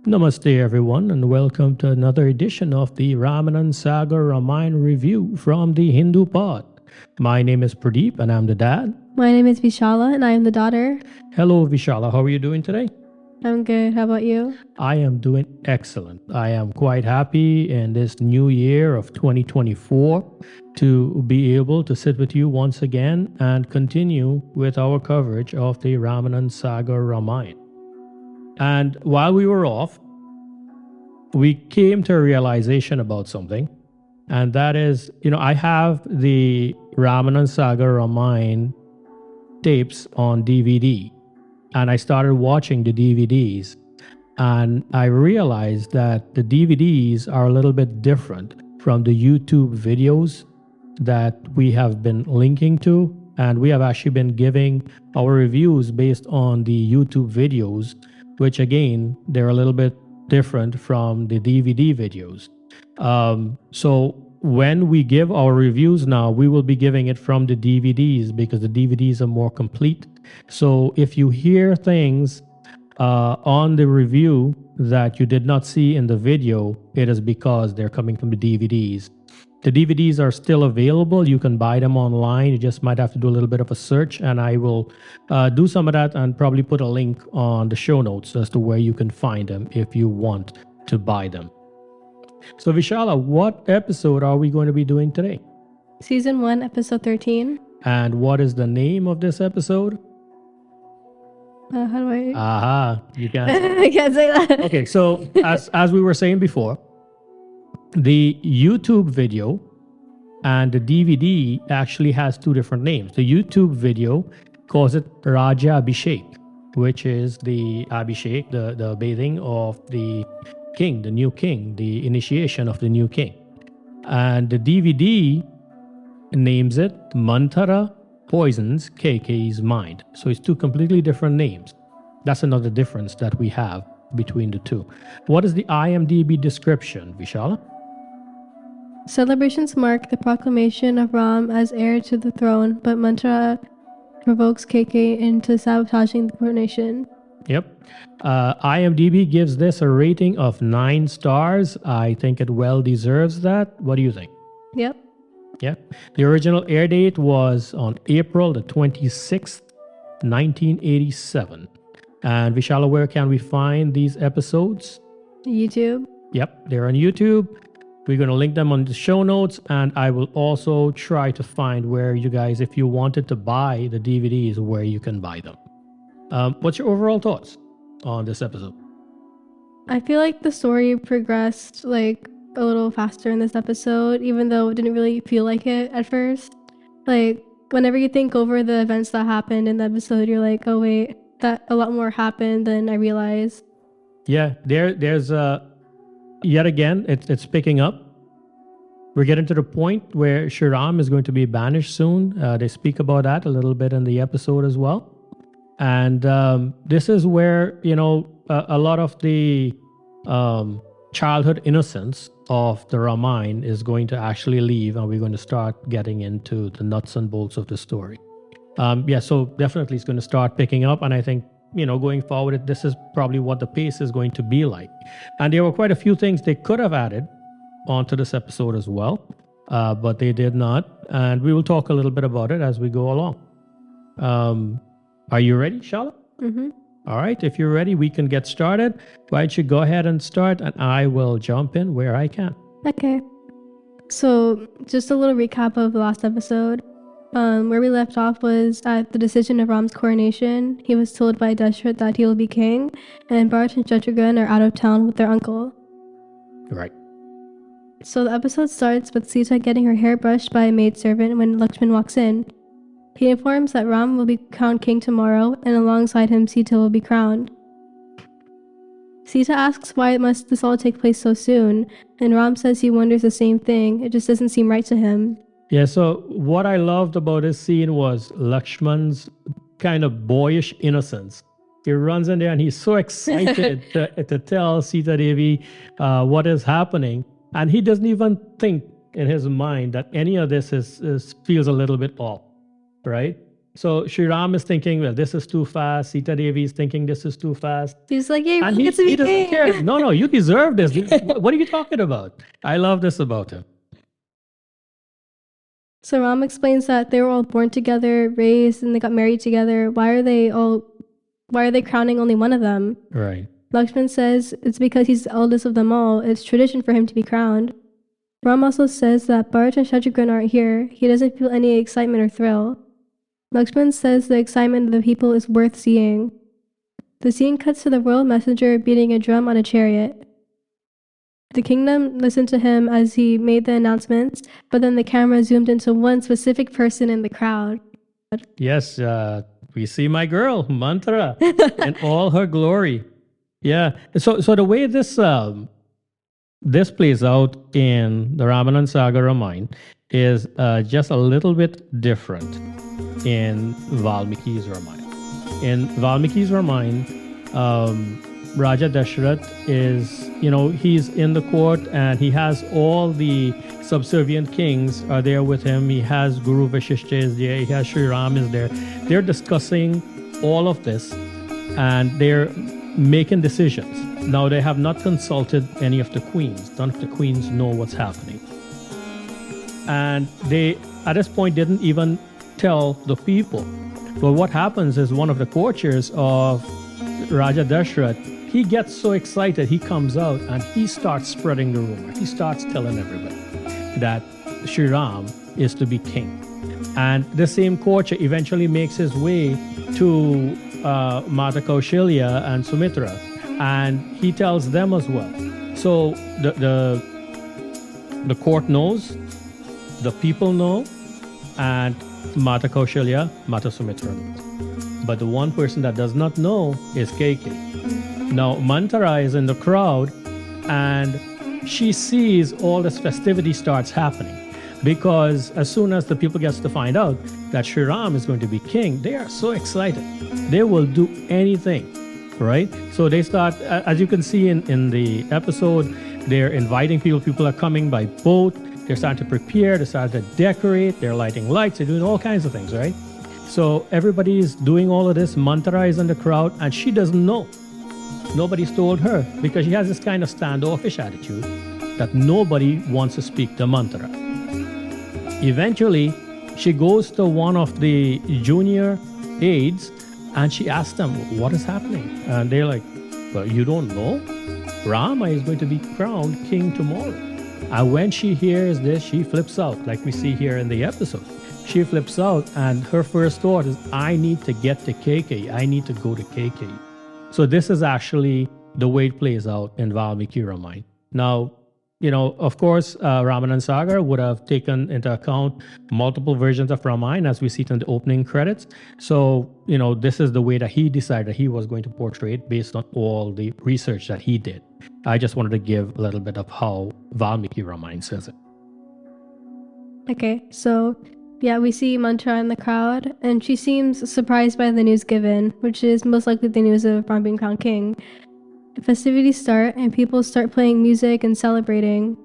Namaste everyone and welcome to another edition of the Ramanand Sagar Ramayan review from the Hindu Pod. My name is Pradeep and I'm the dad. My name is Vishala and I am the daughter. Hello Vishala, how are you doing today? I'm good. How about you? I am doing excellent. I am quite happy in this new year of 2024 to be able to sit with you once again and continue with our coverage of the Ramanand Sagar Ramayan. And while we were off, we came to a realization about something. And that is, I have the Ramanand Sagar Ramayan tapes on DVD. And I started watching the DVDs. And I realized that the DVDs are a little bit different from the YouTube videos that we have been linking to. And we have actually been giving our reviews based on the YouTube videos, which again, they're a little bit different from the DVD videos. So when we give our reviews now, we will be giving it from the DVDs because the DVDs are more complete. So if you hear things on the review that you did not see in the video, it is because they're coming from the DVDs. The DVDs are still available. You can buy them online. You just might have to do a little bit of a search, and I will do some of that and probably put a link on the show notes as to where you can find them if you want to buy them. So Vishala, what episode are we going to be doing today? Season 1, episode 13. And what is the name of this episode? How do I... Aha, you can't. I can't say that. Okay, so as we were saying before, the YouTube video and the DVD actually has two different names. The YouTube video calls it Rajyabhishek, which is the Abhishek, the bathing of the king, the new king, the initiation of the new king. And the DVD names it Manthara poisons Kaikayee's mind. So it's two completely different names. That's another difference that we have between the two. What is the IMDb description, Vishala? Celebrations mark the proclamation of Raam as heir to the throne, but Manthra provokes Kaikayee into sabotaging the coronation. Yep. IMDb gives this a rating of 9 stars. I think it well deserves that. What do you think? Yep. Yeah. The original air date was on April the 26th, 1987. And Vishala, where can we find these episodes? YouTube. Yep, they're on YouTube. We're going to link them on the show notes, and I will also try to find where you guys, if you wanted to buy the DVDs, where you can buy them. What's your overall thoughts on this episode? I feel like the story progressed like a little faster in this episode, even though it didn't really feel like it at first. Like whenever you think over the events that happened in the episode, you're like, oh wait, that a lot more happened than I realized. Yeah, there's yet again, it's picking up. We're getting to the point where Shri Raam is going to be banished soon. They speak about that a little bit in the episode as well. And this is where, a lot of the childhood innocence of the Ramayana is going to actually leave, and we're going to start getting into the nuts and bolts of the story. So definitely it's going to start picking up, and I think, going forward, this is probably what the pace is going to be like. And there were quite a few things they could have added onto this episode as well, but they did not, and we will talk a little bit about it as we go along. Are you ready, Shala? Mm-hmm. All right, if you're ready, we can get started. Why don't you go ahead and start, and I will jump in where I can. Okay. So, just a little recap of the last episode. Where we left off was at the decision of Ram's coronation. He was told by Dashrath that he will be king, and Bharat and Shatrughan are out of town with their uncle. Right. So the episode starts with Sita getting her hair brushed by a maidservant when Lakshman walks in. He informs that Ram will be crowned king tomorrow, and alongside him Sita will be crowned. Sita asks why must this all take place so soon, and Ram says he wonders the same thing, it just doesn't seem right to him. Yeah, so what I loved about this scene was Lakshman's kind of boyish innocence. He runs in there and he's so excited to tell Sita Devi what is happening, and he doesn't even think in his mind that any of this is feels a little bit off, right? So Shri Ram is thinking, well, this is too fast. Sita Devi is thinking this is too fast. He's like, "Yay, And we get to he be doesn't king." care. No, you deserve this. What are you talking about? I love this about him. So Ram explains that they were all born together, raised, and they got married together. Why are they crowning only one of them? Right. Lakshman says it's because he's the eldest of them all. It's tradition for him to be crowned. Ram also says that Bharat and Shatrughan aren't here. He doesn't feel any excitement or thrill. Lakshman says the excitement of the people is worth seeing. The scene cuts to the royal messenger beating a drum on a chariot. The kingdom listened to him as he made the announcements, but then the camera zoomed into one specific person in the crowd. Yes, we see my girl, Manthara, in all her glory. Yeah. So the way this plays out in the Ramanand Sagar Ramayan is just a little bit different in Valmiki's Ramayan. In Valmiki's Ramayan, Raja Dashrath is, he's in the court and he has all the subservient kings are there with him. He has Guru Vashishta is there. He has Shri Ram is there. They're discussing all of this and they're making decisions. Now, they have not consulted any of the queens. None of the queens know what's happening. And they, at this point, didn't even tell the people. But what happens is one of the courtiers of Raja Dashrath, he gets so excited, he comes out and he starts spreading the rumor. He starts telling everybody that Shri Ram is to be king. And the same courtier eventually makes his way to Mata Kaushalya and Sumitra, and he tells them as well. So the court knows, the people know, and Mata Kaushalya, Mata Sumitra knows. But the one person that does not know is Kaikayee. Now, Manthara is in the crowd and she sees all this festivity starts happening because as soon as the people gets to find out that Shri Ram is going to be king, they are so excited. They will do anything, right? So they start, as you can see in the episode, they're inviting people. People are coming by boat. They're starting to prepare. They're starting to decorate. They're lighting lights. They're doing all kinds of things, right? So everybody is doing all of this. Manthara is in the crowd and she doesn't know. Nobody's told her because she has this kind of standoffish attitude that nobody wants to speak to Manthara. Eventually, she goes to one of the junior aides and she asks them, what is happening? And they're like, well, you don't know? Rama is going to be crowned king tomorrow. And when she hears this, she flips out, like we see here in the episode. She flips out and her first thought is, I need to get to Kaikayee. I need to go to Kaikayee. So this is actually the way it plays out in Valmiki Ramayan. Now, of course, Ramanand Sagar would have taken into account multiple versions of Ramayan as we see it in the opening credits. So, this is the way that he decided he was going to portray it based on all the research that he did. I just wanted to give a little bit of how Valmiki Ramayan says it. Okay, so yeah, we see Manthara in the crowd, and she seems surprised by the news given, which is most likely the news of Ram being crowned king. The festivities start, and people start playing music and celebrating.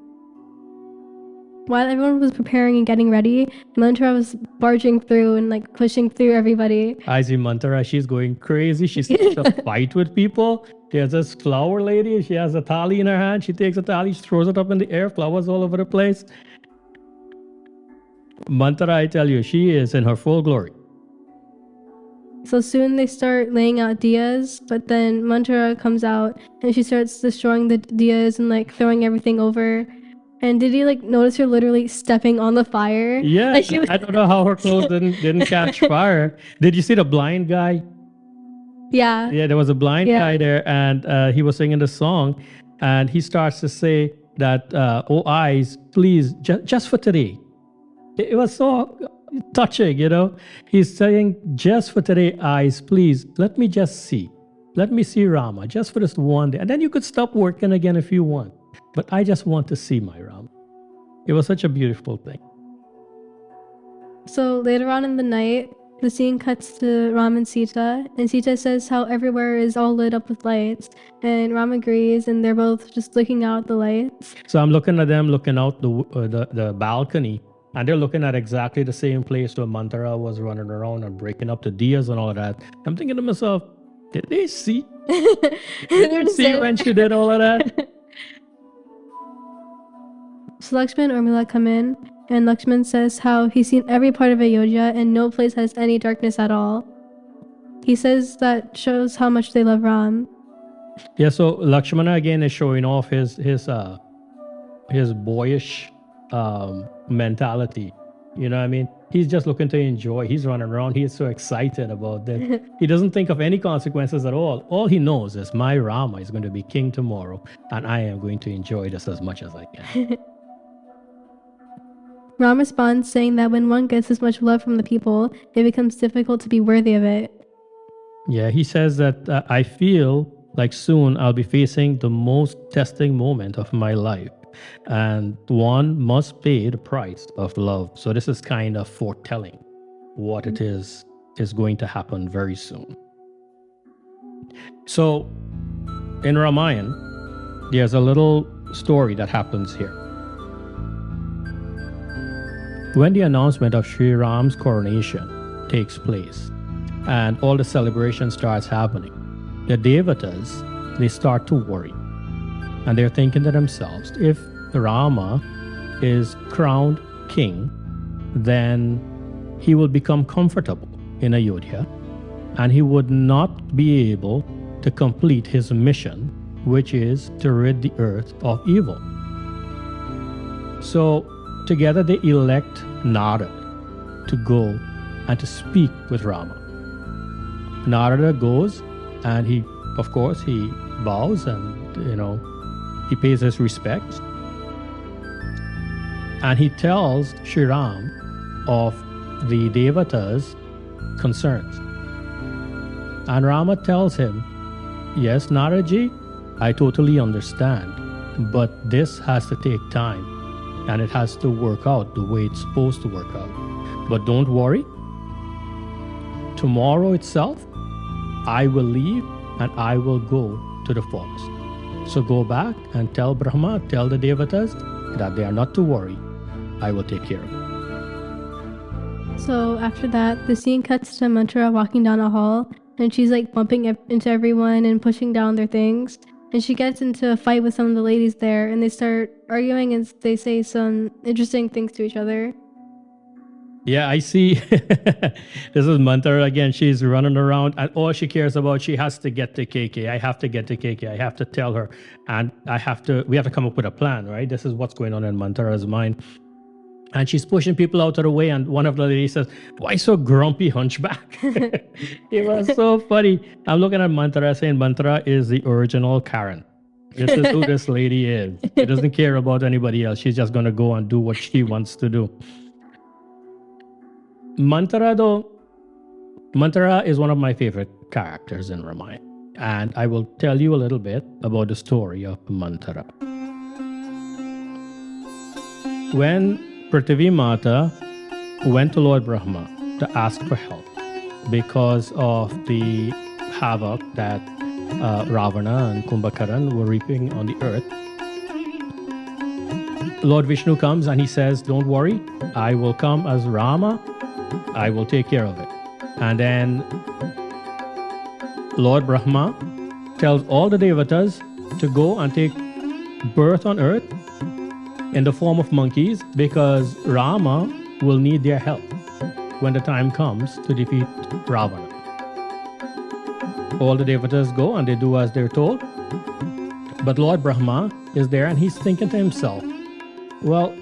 While everyone was preparing and getting ready, Manthara was barging through and pushing through everybody. I see Manthara, she's going crazy. She starts to fight with people. There's this flower lady. She has a thali in her hand. She takes a thali, she throws it up in the air, flowers all over the place. Manthara, I tell you, she is in her full glory. So soon they start laying out diyas, but then Manthara comes out and she starts destroying the diyas and throwing everything over. And did you notice her literally stepping on the fire? Yeah, I don't know how her clothes didn't catch fire. Did you see the blind guy? Yeah. Yeah, there was a blind guy there and he was singing the song and he starts to say that, oh eyes, please, just for today. It was so touching, He's saying, just for today, eyes, please, let me just see. Let me see Rama, just for this one day. And then you could stop working again if you want. But I just want to see my Rama. It was such a beautiful thing. So later on in the night, the scene cuts to Ram and Sita says how everywhere is all lit up with lights. And Ram agrees, and they're both just looking out the lights. So I'm looking at them, looking out the balcony, And they're looking at exactly the same place where Manthara was running around and breaking up the diyas and all of that. I'm thinking to myself, did they see? Did they see when she did all of that? So Lakshman and Urmila come in, and Lakshman says how he's seen every part of Ayodhya and no place has any darkness at all. He says that shows how much they love Ram. Yeah, so Lakshmana again is showing off his boyish mentality. You know what I mean? He's just looking to enjoy. He's running around. He is so excited about that. He doesn't think of any consequences at all. All he knows is my Rama is going to be king tomorrow, and I am going to enjoy this as much as I can. Ram responds saying that when one gets this much love from the people, it becomes difficult to be worthy of it. Yeah, he says that I feel like soon I'll be facing the most testing moment of my life, and one must pay the price of love. So this is kind of foretelling what it is going to happen very soon. So in Ramayan, there's a little story that happens here. When the announcement of Shri Ram's coronation takes place and all the celebration starts happening, the Devatas, they start to worry. And they're thinking to themselves, if Rama is crowned king, then he will become comfortable in Ayodhya and he would not be able to complete his mission, which is to rid the earth of evil. So together they elect Narada to go and to speak with Rama. Narada goes and he bows and, he pays his respects. And he tells Shri Ram of the Devatas' concerns. And Rama tells him, yes, Naraji, I totally understand, but this has to take time and it has to work out the way it's supposed to work out. But don't worry, tomorrow itself, I will leave and I will go to the forest. So go back and tell Brahma, tell the Devatas that they are not to worry. I will take care of it. So after that, the scene cuts to Manthara walking down a hall, and she's like bumping into everyone and pushing down their things. And she gets into a fight with some of the ladies there, and they start arguing and they say some interesting things to each other. Yeah, I see. This is Manthara again. She's running around and all she cares about, she has to get to Kaikayee. I have to get to Kaikayee. I have to tell her. And we have to come up with a plan, right? This is what's going on in Manthara's mind. And she's pushing people out of the way. And one of the ladies says, why so grumpy, hunchback? It was so funny. I'm looking at Manthara saying Manthara is the original Karen. This is who this lady is. She doesn't care about anybody else. She's just going to go and do what she wants to do. Manthara is one of my favorite characters in Ramayana, and I will tell you a little bit about the story of Manthara. When Prithvi Mata went to Lord Brahma to ask for help because of the havoc that Ravana and Kumbhakaran were reaping on the earth, Lord Vishnu comes and he says, don't worry, I will come as Rama. I will take care of it. And then Lord Brahma tells all the Devatas to go and take birth on earth in the form of monkeys because Rama will need their help when the time comes to defeat Ravana. All the Devatas go and they do as they're told. But Lord Brahma is there and he's thinking to himself, well,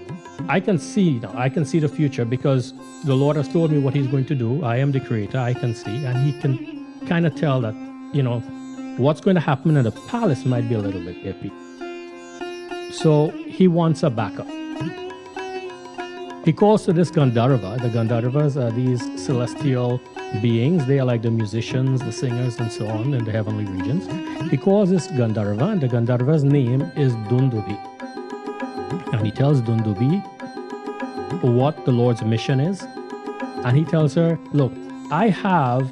I can see the future because the Lord has told me what he's going to do. I am the creator, I can see, and he can kind of tell that, what's going to happen in the palace might be a little bit iffy. So he wants a backup. He calls to this Gandharva. The Gandharvas are these celestial beings. They are like the musicians, the singers, and so on in the heavenly regions. He calls this Gandharva, and the Gandharva's name is Dundubi. And he tells Dundubi what the Lord's mission is. And he tells her, look, I have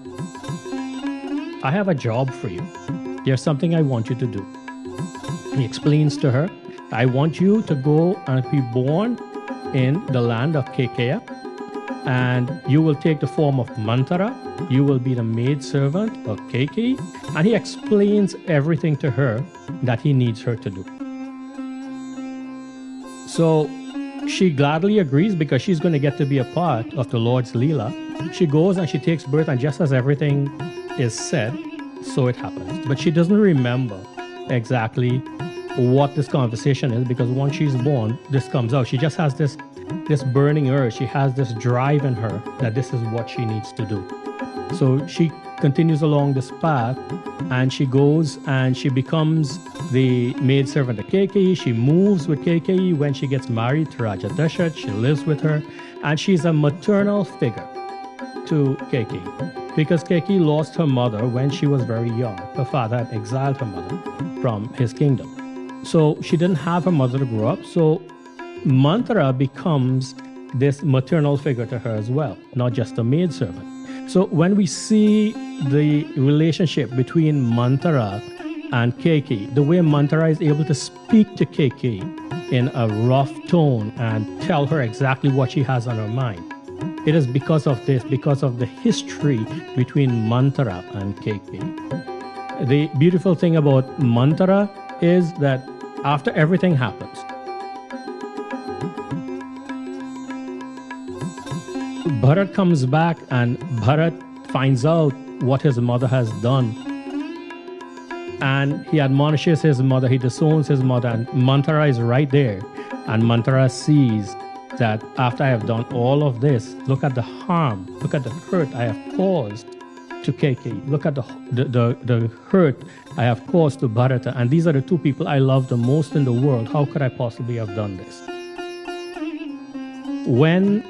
a job for you. There's something I want you to do. He explains to her, I want you to go and be born in the land of Kaikayee, and you will take the form of Manthara. You will be the maidservant of Kaikayee. And he explains everything to her that he needs her to do. So she gladly agrees because she's going to get to be a part of the Lord's Leela. She goes and she takes birth, and just as everything is said, so it happens. But she doesn't remember exactly what this conversation is, because once she's born, this comes out. She just has this burning urge. She has this drive in her that this is what she needs to do. So she continues along this path, and she goes and she becomes the maidservant of Kaikayee. She moves with Kaikayee. When she gets married to Rajyabhishek, she lives with her, and she's a maternal figure to Kaikayee, because Kaikayee lost her mother when she was very young. Her father had exiled her mother from his kingdom. So she didn't have her mother to grow up. So Manthara becomes this maternal figure to her as well, not just a maidservant. So when we see the relationship between Manthara and Kaikayee, the way Manthara is able to speak to Kaikayee in a rough tone and tell her exactly what she has on her mind, it is because of this, because of the history between Manthara and Kaikayee. The beautiful thing about Manthara is that after everything happens, Bharat comes back, and Bharat finds out what his mother has done. And he admonishes his mother, he disowns his mother, and Manthara is right there. And Manthara sees that after I have done all of this, look at the harm, look at the hurt I have caused to Kaikayee. Look at the hurt I have caused to Bharata. And these are the two people I love the most in the world. How could I possibly have done this? When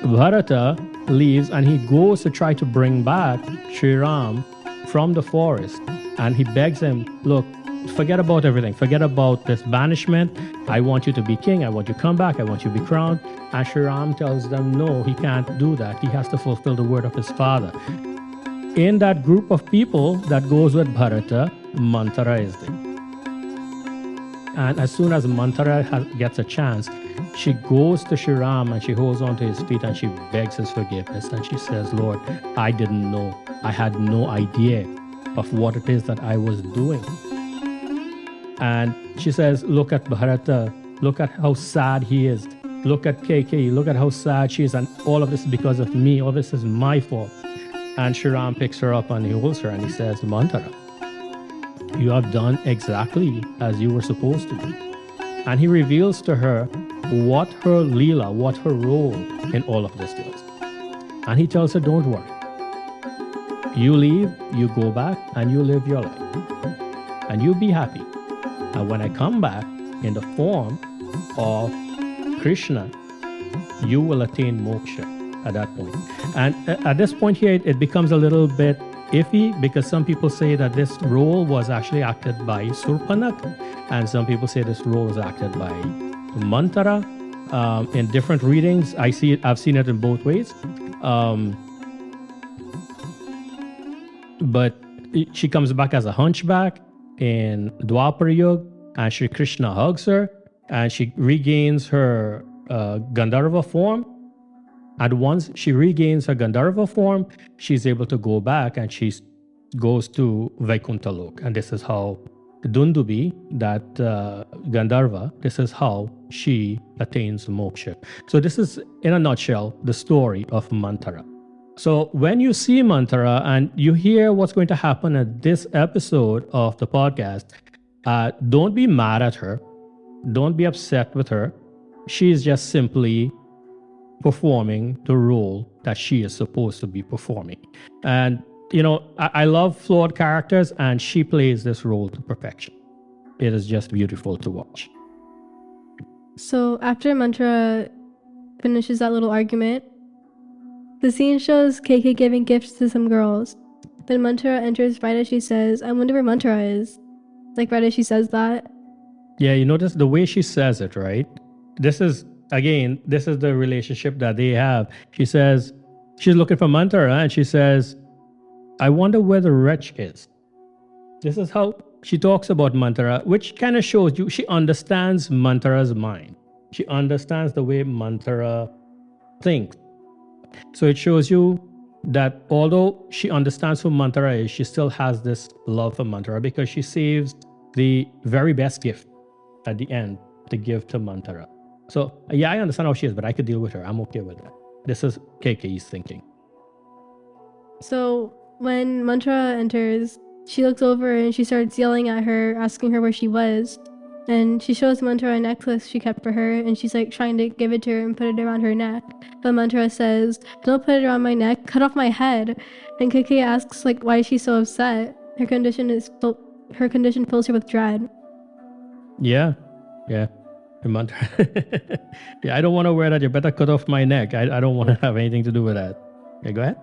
Bharata leaves and he goes to try to bring back Shri Ram from the forest, and he begs him, look, forget about everything. Forget about this banishment. I want you to be king. I want you to come back. I want you to be crowned. And Shri Ram tells them, no, he can't do that. He has to fulfill the word of his father. In that group of people that goes with Bharata, Manthara is there. And as soon as Manthara gets a chance, she goes to Shri Ram and she holds onto his feet and she begs his forgiveness. And she says, Lord, I didn't know. I had no idea of what it is that I was doing. And she says, look at Bharata. Look at how sad he is. Look at Kaikayee. Look at how sad she is. And all of this is because of me. All this is my fault. And Shri Ram picks her up and he holds her and he says, Manthara, you have done exactly as you were supposed to do. And he reveals to her what her leela, what her role in all of this was. And he tells her, don't worry. You leave, you go back, and you live your life. And you be happy. And when I come back in the form of Krishna, you will attain moksha at that point. And at this point here, it becomes a little bit iffy, because some people say that this role was actually acted by Surpanak, and some people say this role was acted by Manthara. In different readings, I've seen it in both ways. But she comes back as a hunchback in Dwapara Yuga, and Shri Krishna hugs her, and she regains her Gandharva form. And once she regains her Gandharva form, she's able to go back and she goes to Vaikuntha Lok. And this is how Dundubi, that Gandharva, this is how she attains moksha. So this is, in a nutshell, the story of Manthara. So when you see Manthara and you hear what's going to happen at this episode of the podcast, don't be mad at her. Don't be upset with her. She's just simply performing the role that she is supposed to be performing. And, you know, I love flawed characters, and she plays this role to perfection. It is just beautiful to watch. So after Manthara finishes that little argument, the scene shows Kaikayee giving gifts to some girls. Then Manthara enters right as she says, I wonder where Manthara is. Like right as she says that. Yeah, you notice the way she says it, right? This is the relationship that they have. She says, she's looking for Manthara, and she says, I wonder where the wretch is. This is how she talks about Manthara, which kind of shows you she understands Manthara's mind. She understands the way Manthara thinks. So it shows you that although she understands who Manthara is, she still has this love for Manthara because she saves the very best gift at the end to give to Manthara. So yeah, I understand how she is, but I could deal with her. I'm okay with that. This is Kaikayee's thinking. So when Manthara enters, she looks over and she starts yelling at her, asking her where she was. And she shows Manthara a necklace she kept for her, and she's like trying to give it to her and put it around her neck. But Manthara says, "Don't put it around my neck, cut off my head." And Kaikayee asks like why she's so upset. Her condition fills her with dread. Yeah. Manthara. Yeah, I don't want to wear that. You better cut off my neck. I don't want to have anything to do with that. Okay, go ahead.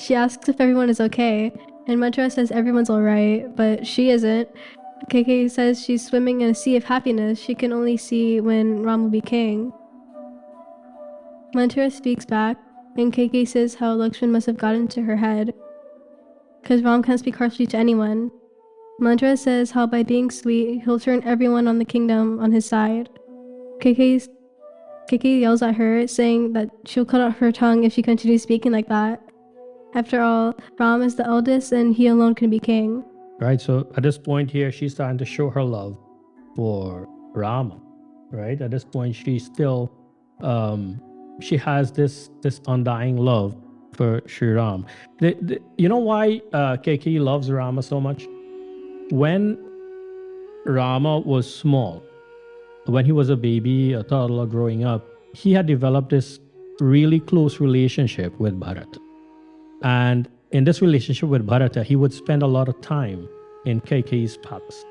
She asks if everyone is okay, and Manthara says everyone's alright, but she isn't. Kaikayee says she's swimming in a sea of happiness she can only see when Raam will be king. Manthara speaks back, and Kaikayee says how Lakshman must have gotten to her head, because Raam can't speak harshly to anyone. Manthara says how by being sweet, he'll turn everyone on the kingdom on his side. Kaikayee yells at her, saying that she'll cut off her tongue if she continues speaking like that. After all, Raam is the eldest, and he alone can be king. Right, so at this point here, she's starting to show her love for Rama, right? At this point, she's still, she has this undying love for Shri Ram. You know why Kaikayee loves Rama so much? When Rama was small, when he was a baby, a toddler growing up, he had developed this really close relationship with Bharata. And in this relationship with Bharata, he would spend a lot of time in Kaikayee's palace.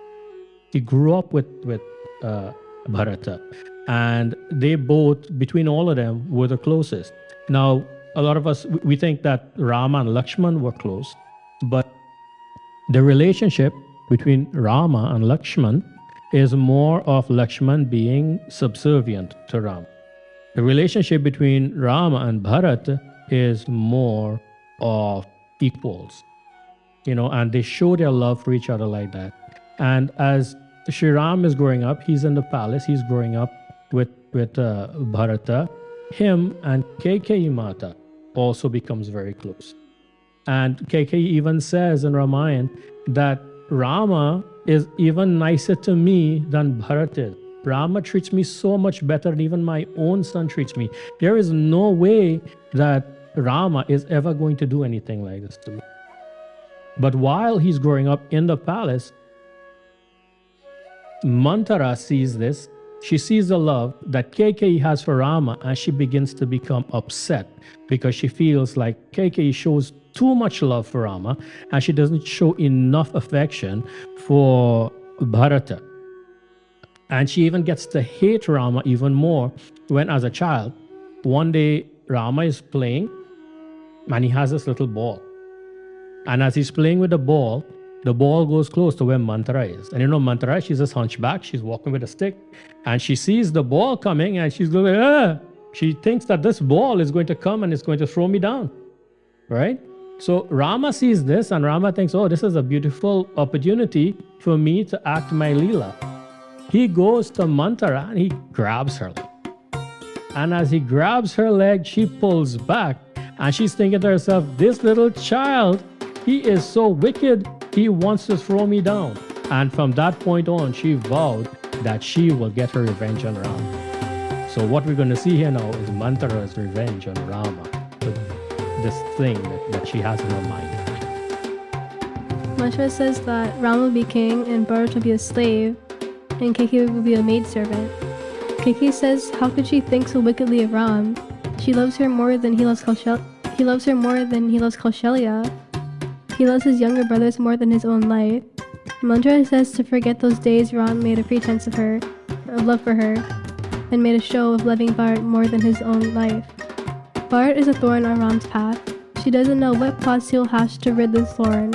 He grew up with Bharata, and they both, between all of them, were the closest. Now, a lot of us, we think that Rama and Lakshman were close, but the relationship between Rama and Lakshman is more of Lakshman being subservient to Ram. The relationship between Rama and Bharata is more of equals, and they show their love for each other like that. And as Shri Ram is growing up, he's in the palace, he's growing up with Bharata. Him and Kaikayee Mata also becomes very close. And Kaikayee even says in Ramayan that Rama is even nicer to me than Bharata is. Rama treats me so much better than even my own son treats me. There is no way that Rama is ever going to do anything like this to me. But while he's growing up in the palace, Manthara sees this. She sees the love that Kaikayee has for Rama, and she begins to become upset because she feels like Kaikayee shows too much love for Rama and she doesn't show enough affection for Bharata. And she even gets to hate Rama even more when, as a child, one day Rama is playing and he has this little ball. And as he's playing with the ball goes close to where Manthara is. And Manthara, she's a hunchback, she's walking with a stick, and she sees the ball coming and she's going, ah! She thinks that this ball is going to come and it's going to throw me down, right? So Rama sees this and Rama thinks, oh, this is a beautiful opportunity for me to act my Leela. He goes to Manthara and he grabs her leg. And as he grabs her leg, she pulls back and she's thinking to herself, this little child, he is so wicked, he wants to throw me down. And from that point on, she vowed that she will get her revenge on Rama. So what we're going to see here now is Manthara's revenge on Rama with this thing that she has in her mind. Manthara says that Ram will be king and Bharat will be a slave, and Kaikayee will be a maidservant. Kaikayee says, how could she think so wickedly of Ram? She loves her more than he loves Kaushalya. He loves his younger brothers more than his own life. Manthara says to forget those days Ram made a pretense of love for her, and made a show of loving Bharat more than his own life. Bharat is a thorn on Ram's path. She doesn't know what plots he'll hatch to rid this thorn.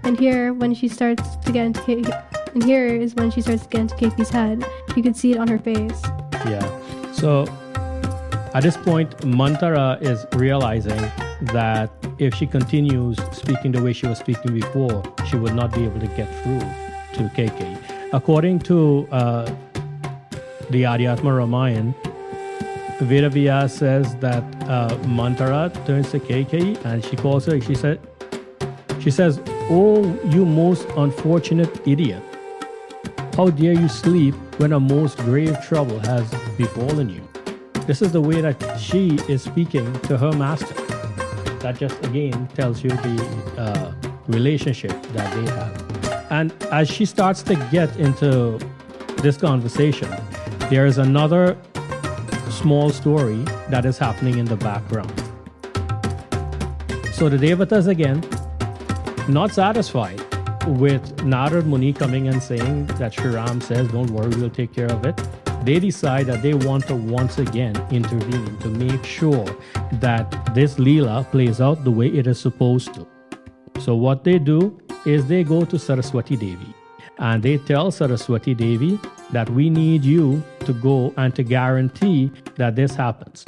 And here is when she starts to get into Kaikeyee's head. You could see it on her face. Yeah. So at this point, Manthara is realizing that if she continues speaking the way she was speaking before, she would not be able to get through to Kaikayee. According to the Adhyatma Ramayan, Vedavyas says that Manthara turns to Kaikayee and she calls her, she says, "Oh, you most unfortunate idiot. How dare you sleep when a most grave trouble has befallen you?" This is the way that she is speaking to her master. That just again tells you the relationship that they have. And as she starts to get into this conversation, there is another small story that is happening in the background. So the Devatas again, not satisfied with Narad Muni coming and saying that Shri Ram says, "Don't worry, we'll take care of it." They decide that they want to once again intervene to make sure that this Leela plays out the way it is supposed to. So what they do is they go to Saraswati Devi and they tell Saraswati Devi that we need you to go and to guarantee that this happens.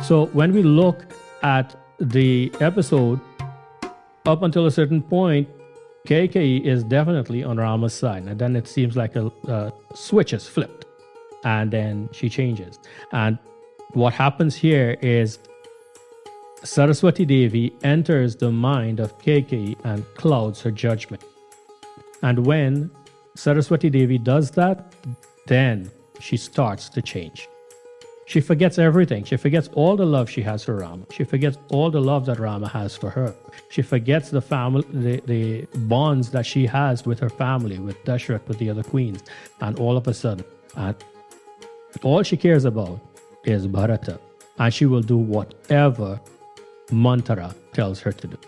So when we look at the episode, up until a certain point, Kaikayee is definitely on Rama's side. And then it seems like a switch is flipped. And then she changes. And what happens here is Saraswati Devi enters the mind of Kaikayee and clouds her judgment. And when Saraswati Devi does that, then she starts to change. She forgets everything. She forgets all the love she has for Rama. She forgets all the love that Rama has for her. She forgets the family, the bonds that she has with her family, with Dashrath, with the other queens. And all of a sudden, all she cares about is Bharata. And she will do whatever Manthara tells her to do.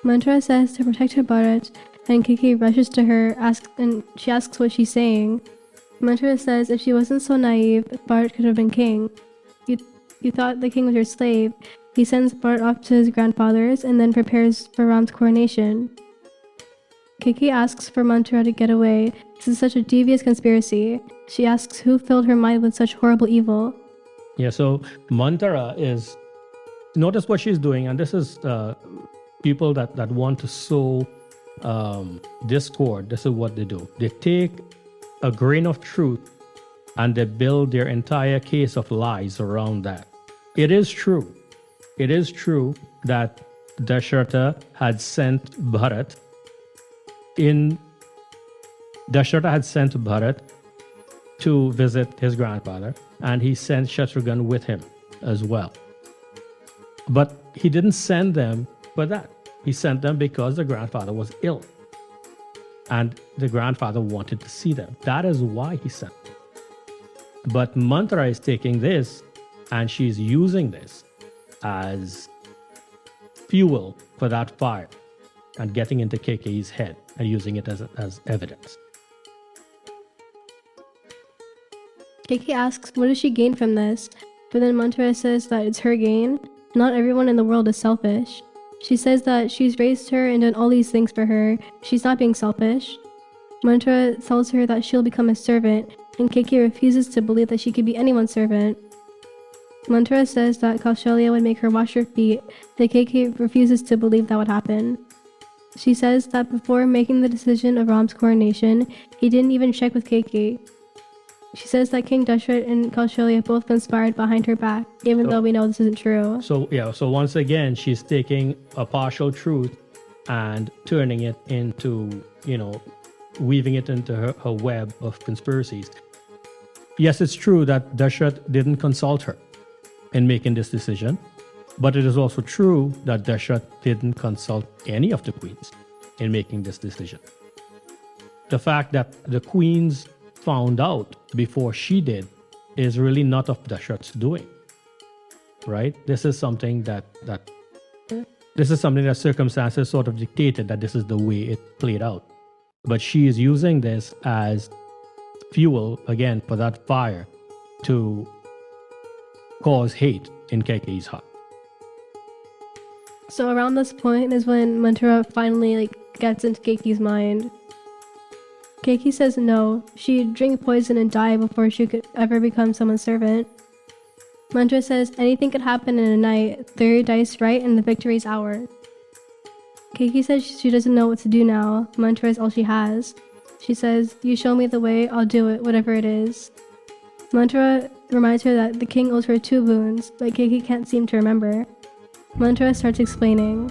Manthara says to protect her Bharat, and Kaikayee rushes to her and she asks what she's saying. Manthara says if she wasn't so naive, Bharat could have been king. You thought the king was your slave. He sends Bharat off to his grandfather's and then prepares for Ram's coronation. Kaikayee asks for Manthara to get away. This is such a devious conspiracy. She asks who filled her mind with such horrible evil. Yeah, so Manthara is... Notice what she's doing, and this is people that want to sow discord. This is what they do. They take a grain of truth and they build their entire case of lies around that. It is true. It is true that Dasharatha had sent Bharat to visit his grandfather, and he sent Shatrughan with him as well. But he didn't send them for that. He sent them because the grandfather was ill. And the grandfather wanted to see them. That is why he sent them. But Manthara is taking this and she's using this as fuel for that fire and getting into Kaikeyi's head and using it as evidence. Kaikayee asks, what does she gain from this? But then Manthara says that it's her gain. Not everyone in the world is selfish. She says that she's raised her and done all these things for her. She's not being selfish. Manthara tells her that she'll become a servant, and Kaikayee refuses to believe that she could be anyone's servant. Manthara says that Kaushalya would make her wash her feet, but Kaikayee refuses to believe that would happen. She says that before making the decision of Ram's coronation, he didn't even check with Kaikayee. She says that King Dashrath and Kaushalya both conspired behind her back, even though we know this isn't true. So once again, she's taking a partial truth and turning it into, weaving it into her web of conspiracies. Yes, it's true that Dashrath didn't consult her in making this decision, but it is also true that Dashrath didn't consult any of the queens in making this decision. The fact that the queens found out before she did is really not of Dashrath's doing, right? This is something that circumstances sort of dictated that this is the way it played out. But she is using this as fuel again for that fire to cause hate in Kaikeyi's heart. So around this point is when Manthara finally gets into Kaikeyi's mind. Kaikayee says no, she'd drink poison and die before she could ever become someone's servant. Manthara says anything could happen in a night, throw your dice right and the victory's ours. Kaikayee says she doesn't know what to do now. Manthara is all she has. She says, "You show me the way, I'll do it, whatever it is." Manthra reminds her that the king owes her 2 boons, but Kaikayee can't seem to remember. Manthra starts explaining.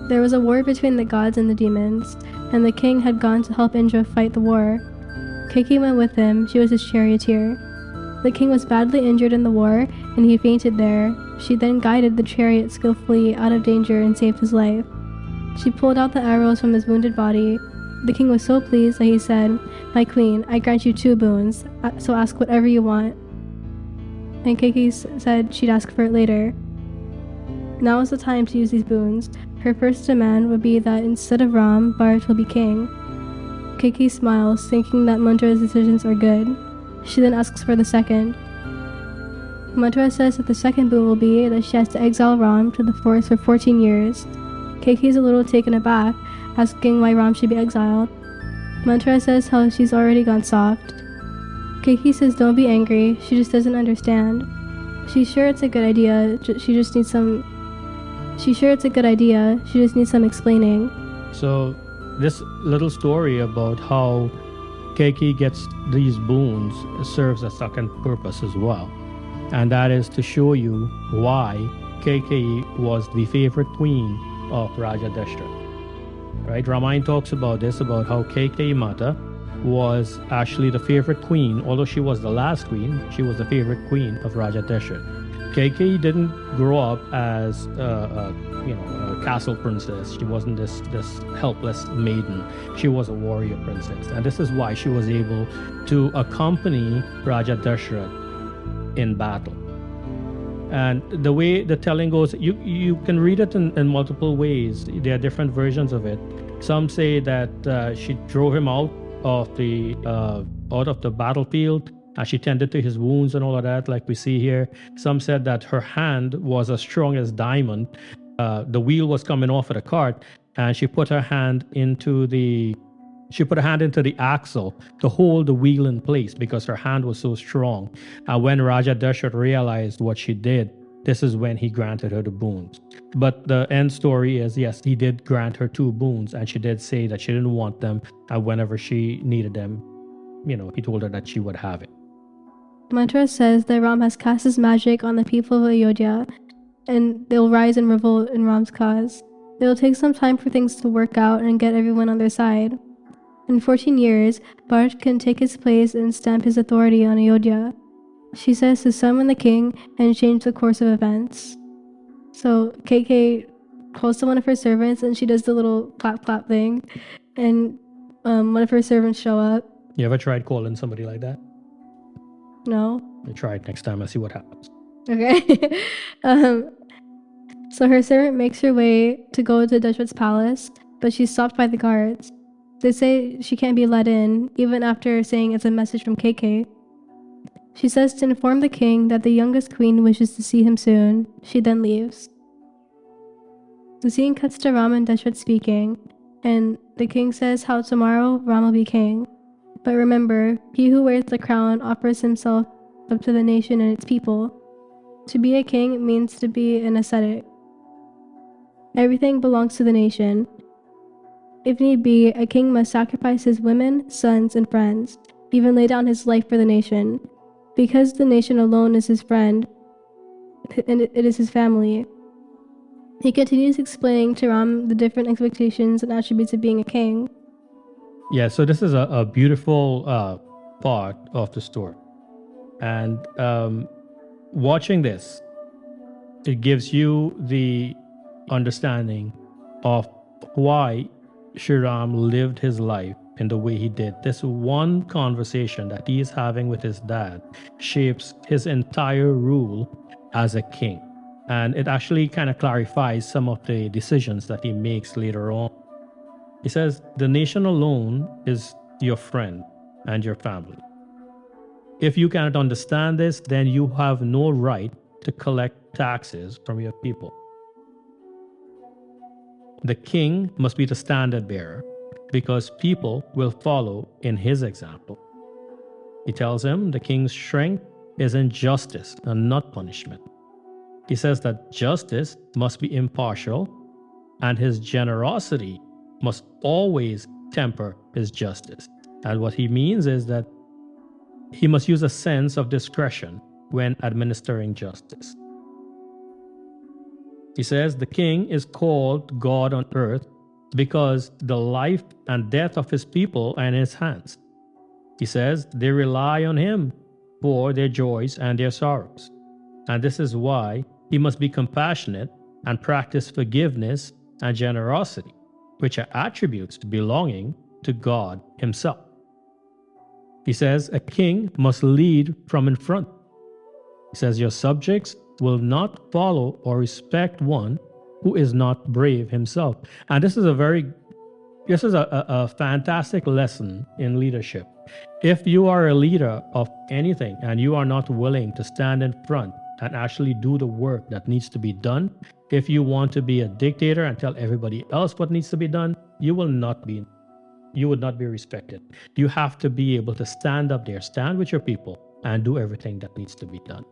There was a war between the gods and the demons, and the king had gone to help Indra fight the war. Kaikayee went with him, she was his charioteer. The king was badly injured in the war, and he fainted there. She then guided the chariot skillfully out of danger and saved his life. She pulled out the arrows from his wounded body. The king was so pleased that he said, "My queen, I grant you 2 boons, so ask whatever you want." And Kaikayee said she'd ask for it later. Now is the time to use these boons. Her first demand would be that instead of Raam, Bharat will be king. Kaikayee smiles, thinking that Manthra's decisions are good. She then asks for the second. Manthra says that the second boon will be that she has to exile Raam to the forest for 14 years. Kaikee's a little taken aback, asking why Raam should be exiled. Manthra says how she's already gone soft. Kaikayee says don't be angry, she just doesn't understand. She's sure it's a good idea, she just needs some explaining. So this little story about how Kaikayee gets these boons serves a second purpose as well. And that is to show you why Kaikayee was the favorite queen of Raja Dashrath. Right? Ramayana talks about this, about how Kaikayee Mata was actually the favorite queen. Although she was the last queen, she was the favorite queen of Raja Dashrath. Kaikayee didn't grow up as a castle princess. She wasn't this helpless maiden. She was a warrior princess. And this is why she was able to accompany Raja Dashrath in battle. And the way the telling goes, you can read it in multiple ways. There are different versions of it. Some say that she drove him out of the battlefield, and she tended to his wounds and all of that, like we see here. Some said that her hand was as strong as diamond. The wheel was coming off of the cart, and she put her hand into the axle to hold the wheel in place because her hand was so strong. And when Raja Dashrath realized what she did, this is when he granted her the boons. But the end story is, yes, he did grant her 2 boons, and she did say that she didn't want them, and whenever she needed them, he told her that she would have it. Manthra says that Raam has cast his magic on the people of Ayodhya, and they'll rise in revolt in Raam's cause. It'll take some time for things to work out and get everyone on their side. In 14 years, Bharat can take his place and stamp his authority on Ayodhya. She says to summon the king and change the course of events. So Kaikayee calls to one of her servants, and she does the little clap clap thing, and one of her servants show up. You ever tried calling somebody like that? No. You try it next time and see what happens. Okay. So her servant makes her way to go to Dashrath's palace, but she's stopped by the guards. They say she can't be let in, even after saying it's a message from Kaikayee. She says to inform the king that the youngest queen wishes to see him soon. She then leaves. The scene cuts to Raam and Dashrath speaking, and the king says how tomorrow Raam will be king. But remember, he who wears the crown offers himself up to the nation and its people. To be a king means to be an ascetic. Everything belongs to the nation. If need be, a king must sacrifice his women, sons, and friends, even lay down his life for the nation, because the nation alone is his friend, and it is his family. He continues explaining to Raam the different expectations and attributes of being a king. Yeah, so this is a beautiful part of the story. And watching this, it gives you the understanding of why Shri Raam lived his life in the way he did. This one conversation that he is having with his dad shapes his entire rule as a king. And it actually kind of clarifies some of the decisions that he makes later on. He says, the nation alone is your friend and your family. If you cannot understand this, then you have no right to collect taxes from your people. The king must be the standard bearer, because people will follow in his example. He tells him the king's strength is in justice and not punishment. He says that justice must be impartial, and his generosity must always temper his justice. And what he means is that he must use a sense of discretion when administering justice. He says the king is called God on earth because the life and death of his people are in his hands. He says they rely on him for their joys and their sorrows. And this is why he must be compassionate and practice forgiveness and generosity, which are attributes belonging to God himself. He says a king must lead from in front. He says your subjects will not follow or respect one who is not brave himself. And this is a fantastic lesson in leadership. If you are a leader of anything and you are not willing to stand in front and actually do the work that needs to be done, if you want to be a dictator and tell everybody else what needs to be done, you would not be respected. You have to be able to stand up there, stand with your people, and do everything that needs to be done.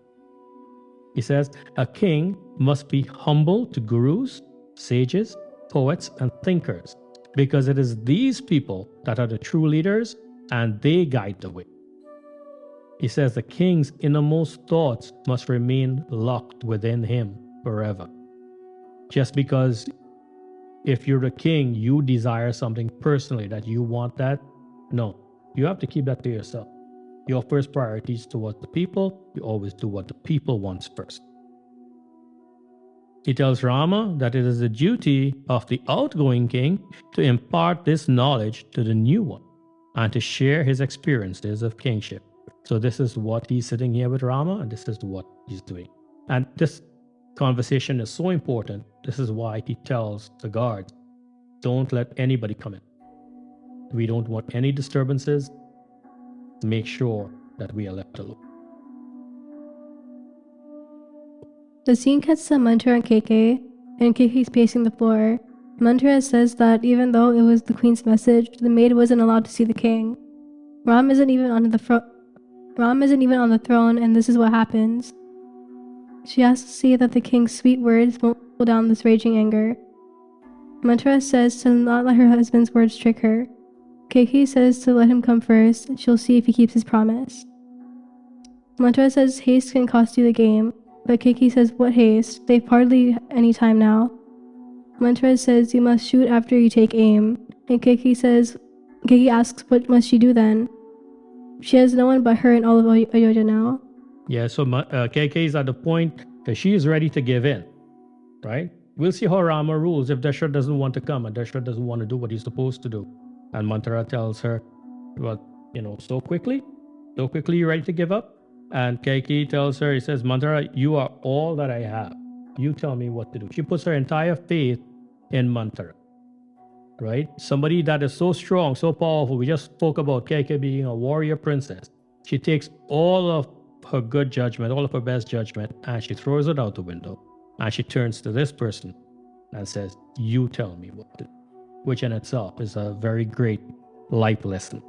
He says, a king must be humble to gurus, sages, poets, and thinkers, because it is these people that are the true leaders and they guide the way. He says the king's innermost thoughts must remain locked within him forever. Just because if you're the king, you desire something personally that you want that, no, you have to keep that to yourself. Your first priority is towards the people. You always do what the people wants first. He tells Rama that it is the duty of the outgoing king to impart this knowledge to the new one and to share his experiences of kingship. So this is what he's sitting here with Rama, and this is what he's doing. And this conversation is so important. This is why he tells the guards, don't let anybody come in. We don't want any disturbances. Make sure that we are left alone. The scene cuts to Manthara and Kaikayee, and Kaikeyee's pacing the floor. Manthara says that even though it was the queen's message, the maid wasn't allowed to see the king. Raam isn't even on the throne, and this is what happens. She has to see that the king's sweet words won't cool down this raging anger. Manthara says to not let her husband's words trick her. Kaikayee says to let him come first, and she'll see if he keeps his promise. Manthara says haste can cost you the game, but Kaikayee says what haste? They've hardly any time now. Manthara says you must shoot after you take aim, and Kaikayee asks what must she do then? She has no one but her in all of Ayodhya now. Yeah, so Kaikayee is at the point that she is ready to give in, right? We'll see how Rama rules if Dasharatha doesn't want to come and Dasharatha doesn't want to do what he's supposed to do. And Manthara tells her, well, so quickly you're ready to give up? And Kaikayee tells her, he says, Manthara, you are all that I have. You tell me what to do. She puts her entire faith in Manthara, right? Somebody that is so strong, so powerful. We just spoke about Kaikayee being a warrior princess. She takes all of her good judgment, all of her best judgment, and she throws it out the window. And she turns to this person and says, you tell me what to do. Which in itself is a very great life lesson.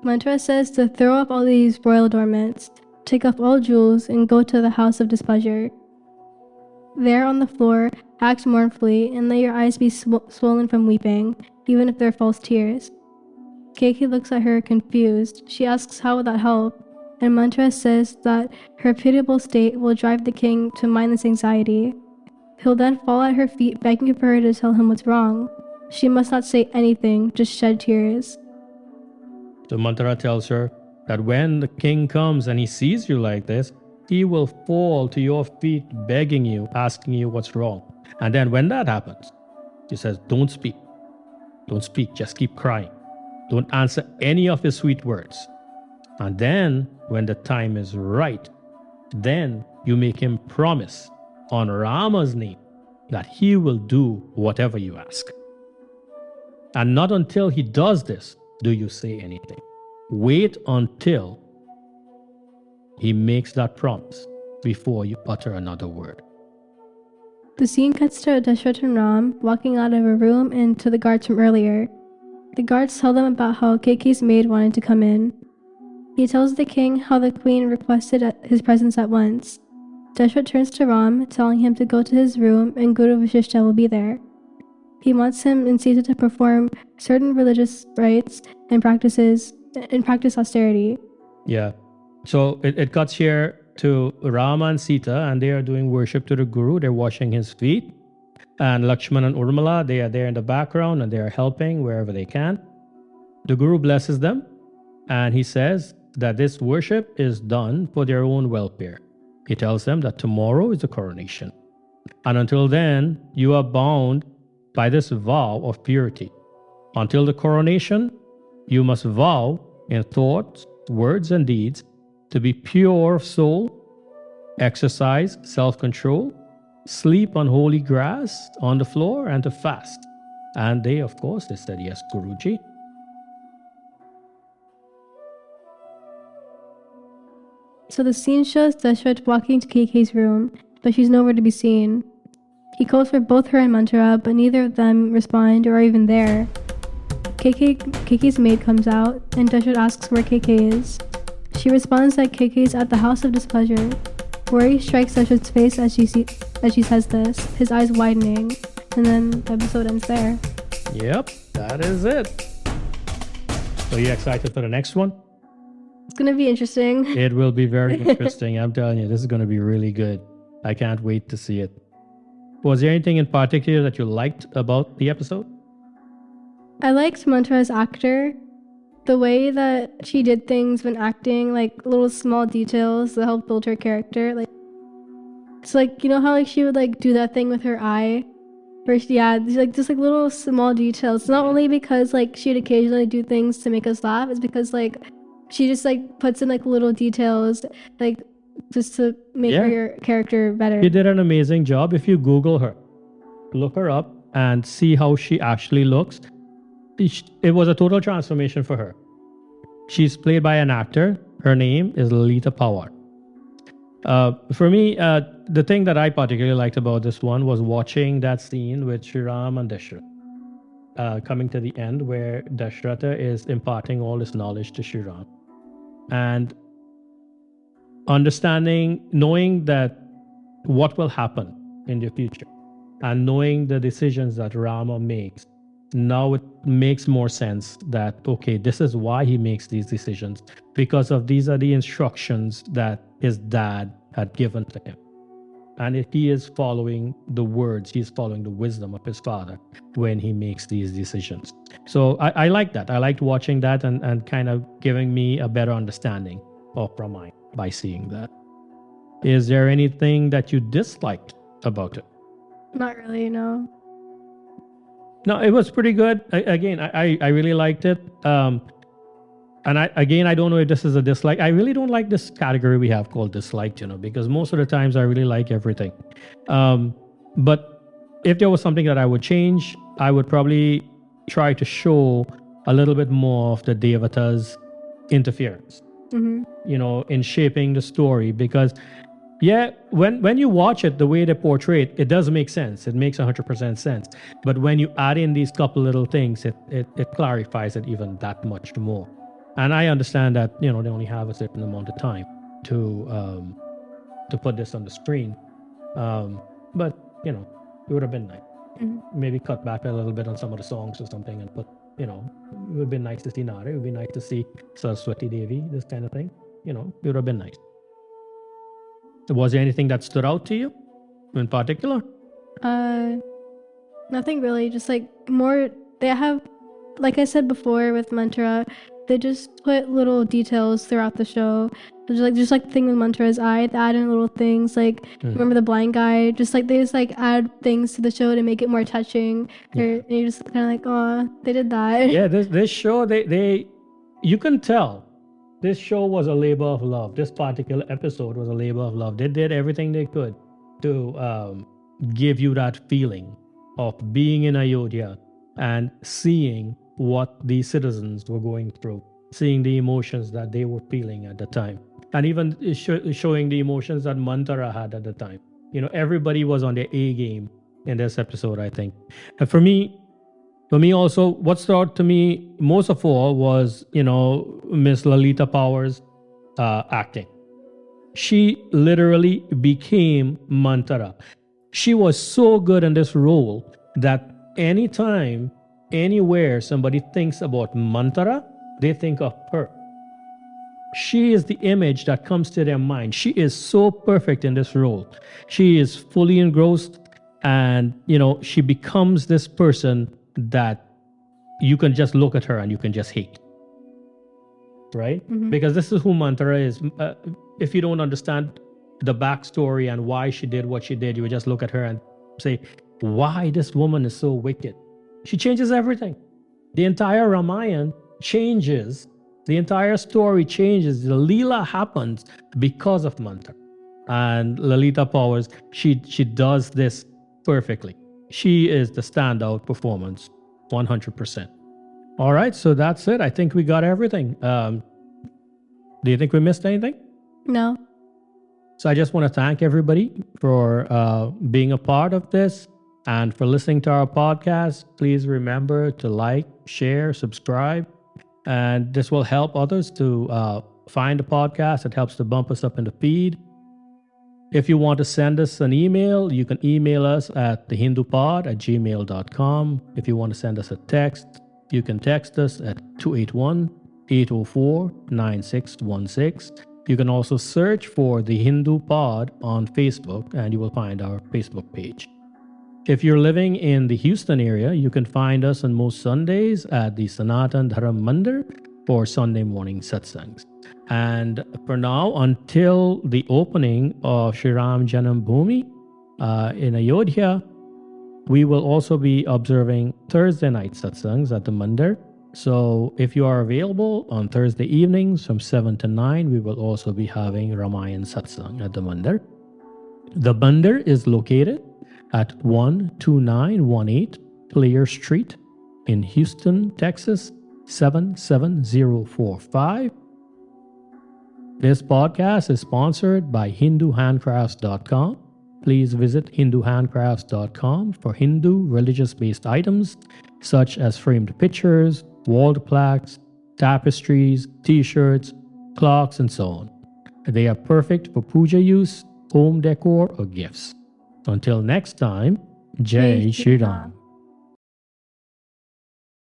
Manthara says to throw up all these royal adornments, take off all jewels, and go to the house of displeasure. There on the floor, act mournfully, and let your eyes be swollen from weeping, even if they're false tears. Kaikayee looks at her confused. She asks how would that help, and Manthara says that her pitiable state will drive the king to mindless anxiety. He'll then fall at her feet, begging for her to tell him what's wrong. She must not say anything, just shed tears. So Manthara tells her that when the king comes and he sees you like this, he will fall to your feet, begging you, asking you what's wrong. And then when that happens, she says, don't speak. Don't speak, just keep crying. Don't answer any of his sweet words. And then, when the time is right, then you make him promise on Rama's name that he will do whatever you ask. And not until he does this do you say anything. Wait until he makes that promise before you utter another word. The scene cuts to Dasharatha and Raam walking out of a room and to the guards from earlier. The guards tell them about how Kaikeyee's maid wanted to come in. He tells the king how the queen requested his presence at once. Dasharatha turns to Raam, telling him to go to his room and Guru Vasishtha will be there. He wants him and Sita to perform certain religious rites and practice austerity. Yeah. So it cuts here to Rama and Sita, and they are doing worship to the Guru. They're washing his feet. And Lakshman and Urmila, they are there in the background and they are helping wherever they can. The Guru blesses them, and he says that this worship is done for their own welfare. He tells them that tomorrow is the coronation. And until then, you are bound by this vow of purity. Until the coronation, you must vow in thoughts, words, and deeds to be pure of soul, exercise self-control, sleep on holy grass on the floor, and to fast. And they, of course, they said, yes, Guruji. So the scene shows Dashrath walking to Kaikeyi's room, but she's nowhere to be seen. He calls for both her and Manthara, but neither of them respond or are even there. Kaikeyi's maid comes out, and Dashrath asks where Kaikeyi is. She responds that Kaikeyi is at the house of displeasure. Worry strikes Dashrath's face as she says this, his eyes widening, and then the episode ends there. Yep, that is it. So you excited for the next one? It's gonna be interesting. It will be very interesting. I'm telling you, this is going to be really good. I can't wait to see it. Was there anything in particular that you liked about the episode? I liked Manthara's actor. The way that she did things when acting, like little small details that helped build her character. Like, it's like, you know how like she would like do that thing with her eye? Just like little small details. It's not only because like she'd occasionally do things to make us laugh, it's because like she just like puts in like little details, like just to make her character better. She did an amazing job. If you Google her, look her up and see how she actually looks. It was a total transformation for her. She's played by an actor. Her name is Lalita Pawar. For me, the thing that I particularly liked about this one was watching that scene with Shri Raam and Dashrath, coming to the end where Dashratha is imparting all this knowledge to Shri Raam. And knowing that what will happen in the future, and knowing the decisions that Rama makes, now it makes more sense that, okay, this is why he makes these decisions, because of these are the instructions that his dad had given to him. And if he is following the words, he's following the wisdom of his father when he makes these decisions. So I like that. I liked watching that and kind of giving me a better understanding of Ramayana by seeing that. Is there anything that you disliked about it? Not really, no. No, it was pretty good. I really liked it. And I don't know if this is a dislike. I really don't like this category we have called disliked, because most of the times I really like everything. But if there was something that I would change, I would probably try to show a little bit more of the Devata's interference, in shaping the story. Because, when you watch it, the way they portray it, it does make sense. It makes 100% sense. But when you add in these couple little things, it clarifies it even that much more. And I understand that, they only have a certain amount of time to put this on the screen. But, it would have been nice. Maybe cut back a little bit on some of the songs or something and put, it would have been nice to see Nare. It would be nice to see Saraswati Devi, this kind of thing. It would have been nice. Was there anything that stood out to you in particular? Nothing really. Just like more, they have, like I said before with Manthara, they just put little details throughout the show. Just like the thing with Manthara's eye, they add in little things. Like, remember the blind guy? They just add things to the show to make it more touching. And you're just kind of like, oh, they did that. Yeah, this show, you can tell this show was a labor of love. This particular episode was a labor of love. They did everything they could to give you that feeling of being in Ayodhya and seeing what these citizens were going through, seeing the emotions that they were feeling at the time, and even showing the emotions that Manthara had at the time. Everybody was on their A game in this episode, I think. And for me also, what stood out to me most of all was, Miss Lalita Power's acting. She literally became Manthara. She was so good in this role that anytime, anywhere somebody thinks about Manthara, they think of her. She is the image that comes to their mind. She is so perfect in this role. She is fully engrossed, and she becomes this person that you can just look at her and you can just hate. Right? Because this is who Manthara is. If you don't understand the backstory and why she did what she did, you would just look at her and say, why this woman is so wicked? She changes everything. The entire Ramayan changes. The entire story changes. The Leela happens because of Manthara. And Lalita Powers, she does this perfectly. She is the standout performance, 100%. All right, so that's it. I think we got everything. Do you think we missed anything? No. So I just want to thank everybody for being a part of this and for listening to our podcast. Please remember to like, share, subscribe, and this will help others to find the podcast. It helps to bump us up in the feed. If you want to send us an email, you can email us at thehindupod@gmail.com. If you want to send us a text, you can text us at 281-804-9616. You can also search for The Hindu Pod on Facebook, and you will find our Facebook page. If you're living in the Houston area, you can find us on most Sundays at the Sanatan Dharm Mandir for Sunday Morning Satsanghs. And for now, until the opening of Shri Ram Janam Bhoomi in Ayodhya, we will also be observing Thursday night satsangs at the Mandir. So if you are available on Thursday evenings from 7 to 9, we will also be having Ramayan Satsang at the Mandir. The Mandir is located at 12918 Player Street in Houston, Texas, 77045. This podcast is sponsored by HinduHandcrafts.com. Please visit HinduHandcrafts.com for Hindu religious-based items such as framed pictures, walled plaques, tapestries, t-shirts, clocks, and so on. They are perfect for puja use, home decor, or gifts. Until next time, Jai Shri Ram.